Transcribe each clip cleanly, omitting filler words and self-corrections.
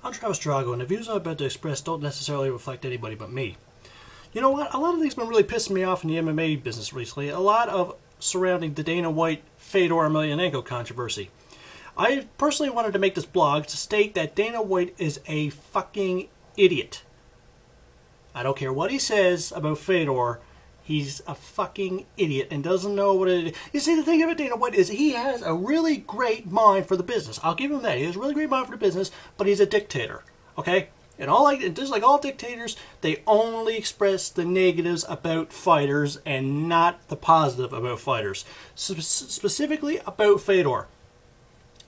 I'm Travis Drago, and the views I'm about to express don't necessarily reflect anybody but me. You know what? A lot of things have been really pissing me off in the MMA business recently. A lot of surrounding the Dana White Fedor Emelianenko controversy. I personally wanted to make this blog to state that Dana White is a fucking idiot. I don't care what he says about Fedor. He's a fucking idiot and doesn't know what it is. You see, the thing about Dana White is he has a really great mind for the business. I'll give him that. He has a really great mind for the business, but he's a dictator. Okay? And just like all dictators, they only express the negatives about fighters and not the positive about fighters. Specifically about Fedor.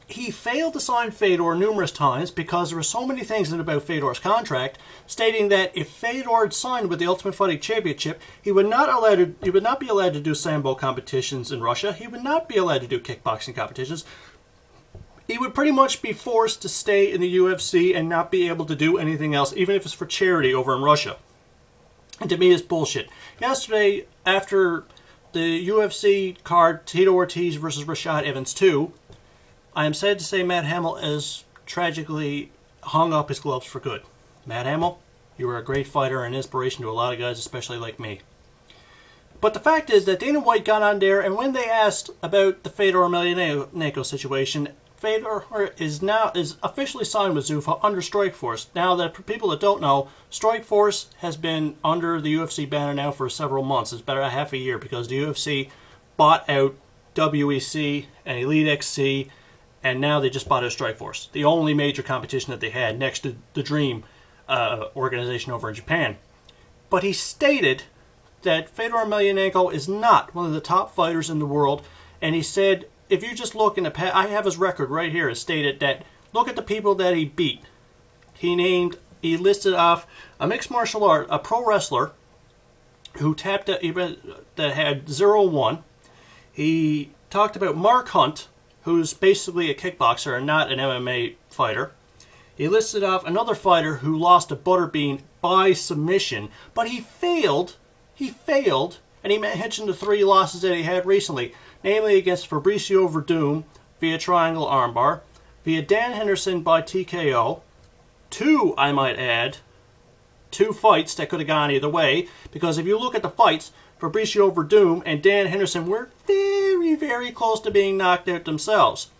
He failed to sign Fedor numerous times because there were so many things in about Fedor's contract stating that if Fedor had signed with the Ultimate Fighting Championship, he would not be allowed to do sambo competitions in Russia. He would not be allowed to do kickboxing competitions. He would pretty much be forced to stay in the UFC and not be able to do anything else, even if it's for charity over in Russia. And to me, it's bullshit. Yesterday, after the UFC card Tito Ortiz versus Rashad Evans 2, I am sad to say Matt Hamill has tragically hung up his gloves for good. Matt Hamill, you were a great fighter and inspiration to a lot of guys, especially like me. But the fact is that Dana White got on there, and when they asked about the Fedor Emelianenko situation, Fedor is officially signed with Zuffa under Strikeforce. Now, that for people that don't know, Strikeforce has been under the UFC banner now for several months. It's about a half a year because the UFC bought out WEC and Elite XC, and now they just bought out Strikeforce, the only major competition that they had next to the Dream organization over in Japan. But he stated that Fedor Emelianenko is not one of the top fighters in the world, and he said, if you just look in the past, I have his record right here. It stated that, look at the people that he beat. He listed off a mixed martial art, a pro wrestler who that had 0-1. He talked about Mark Hunt, who's basically a kickboxer and not an MMA fighter. He listed off another fighter who lost to Butterbean by submission, but he failed, and he mentioned the 3 losses that he had recently, namely against Fabricio Verdum via triangle armbar, via Dan Henderson by TKO, 2, I might add, 2 fights that could have gone either way, because if you look at the fights, Fabricio Verdum and Dan Henderson were very, very close to being knocked out themselves.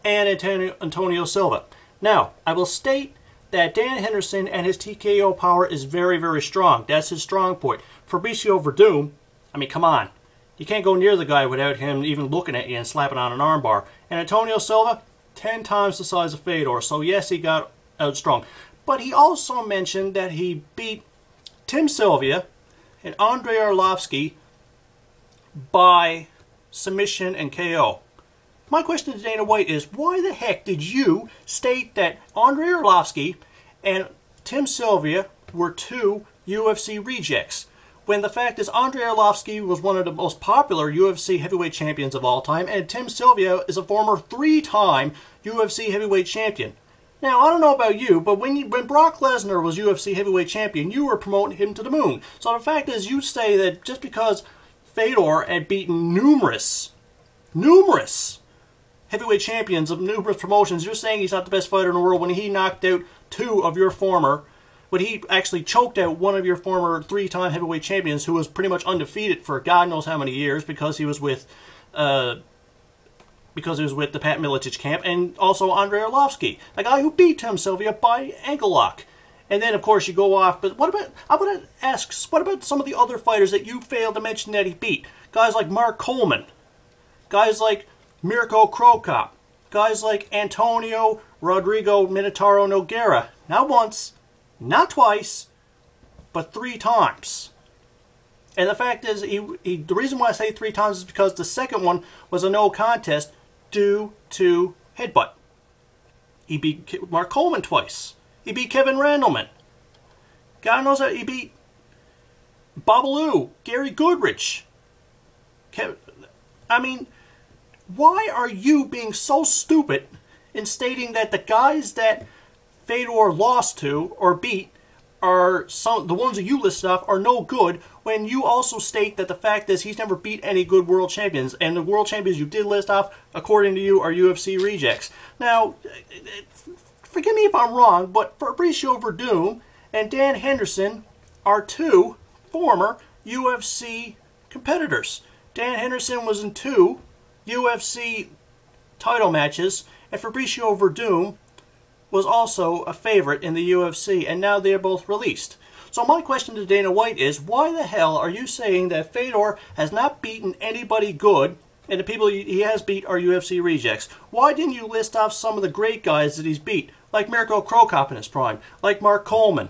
And Antonio Silva. Now, I will state that Dan Henderson and his TKO power is very, very strong. That's his strong point. Fabricio Verdum, I mean, come on. You can't go near the guy without him even looking at you and slapping on an armbar. And Antonio Silva, 10 times the size of Fedor. So yes, he got out strong. But he also mentioned that he beat Tim Sylvia and Andrei Arlovsky by submission and KO. My question to Dana White is, why the heck did you state that Andrei Arlovsky and Tim Sylvia were 2 UFC rejects, when the fact is Andrei Arlovsky was one of the most popular UFC heavyweight champions of all time, and Tim Sylvia is a former 3-time UFC heavyweight champion? Now, I don't know about you, but when Brock Lesnar was UFC heavyweight champion, you were promoting him to the moon. So the fact is, you say that just because Fedor had beaten numerous heavyweight champions of numerous promotions, you're saying he's not the best fighter in the world when he knocked out 2 of your former, when he actually choked out one of your former 3-time heavyweight champions who was pretty much undefeated for God knows how many years because he was with the Pat Miletich camp, and also Andrei Arlovsky, the guy who beat Tim Sylvia by ankle lock. And then, of course, you go off, but what about some of the other fighters that you failed to mention that he beat? Guys like Mark Coleman, guys like Mirko Cro Cop, guys like Antonio Rodrigo Minotauro Nogueira, not once, not twice, but 3 times. And the fact is, the reason why I say 3 times is because the second one was a no contest due to headbutt. He beat Mark Coleman twice. He beat Kevin Randleman. God knows that he beat Babalu, Gary Goodrich. I mean, why are you being so stupid in stating that the guys that Fedor lost to or beat are the ones that you listed off are no good, when you also state that the fact is he's never beat any good world champions, and the world champions you did list off, according to you, are UFC rejects. Now, forgive me if I'm wrong, but Fabricio Verdum and Dan Henderson are two former UFC competitors. Dan Henderson was in 2 UFC title matches, and Fabricio Verdum was also a favorite in the UFC, and now they're both released. So my question to Dana White is, why the hell are you saying that Fedor has not beaten anybody good, and the people he has beat are UFC rejects? Why didn't you list off some of the great guys that he's beat, like Mirko Cro Cop in his prime, like Mark Coleman,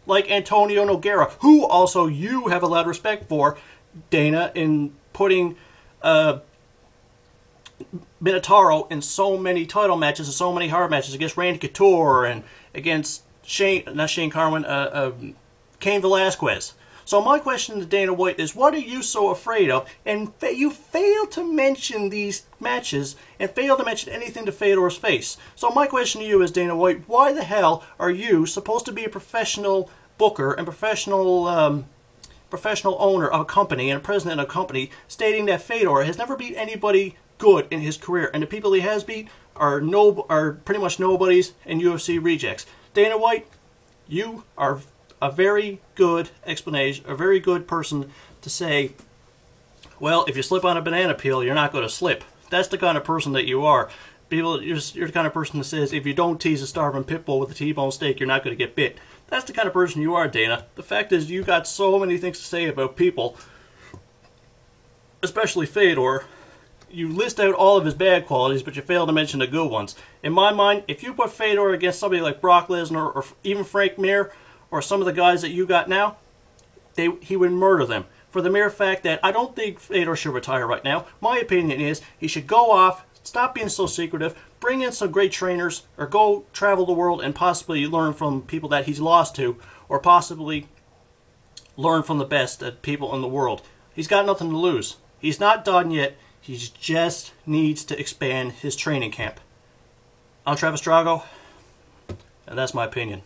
like Antonio Nogueira, who also you have a lot of respect for, Dana, in putting Minotauro in so many title matches and so many hard matches against Randy Couture and against Cain Velasquez. So my question to Dana White is, what are you so afraid of? And you fail to mention these matches and fail to mention anything to Fedor's face. So my question to you is, Dana White, why the hell are you supposed to be a professional booker and professional owner of a company and a president of a company, stating that Fedor has never beat anybody good in his career, and the people he has beat are pretty much nobodies and UFC rejects? Dana White, you are a very good explanation, a very good person to say, well, if you slip on a banana peel, you're not going to slip. That's the kind of person that you are. You're the kind of person that says, if you don't tease a starving pit bull with a T-bone steak, you're not going to get bit. That's the kind of person you are, Dana. The fact is, you got so many things to say about people, especially Fedor. You list out all of his bad qualities, but you fail to mention the good ones. In my mind, if you put Fedor against somebody like Brock Lesnar or even Frank Mir or some of the guys that you got now, he would murder them. For the mere fact that I don't think Fedor should retire right now. My opinion is he should go off, stop being so secretive, bring in some great trainers, or go travel the world and possibly learn from people that he's lost to, or possibly learn from the best people in the world. He's got nothing to lose. He's not done yet. He just needs to expand his training camp. I'm Travis Drago, and that's my opinion.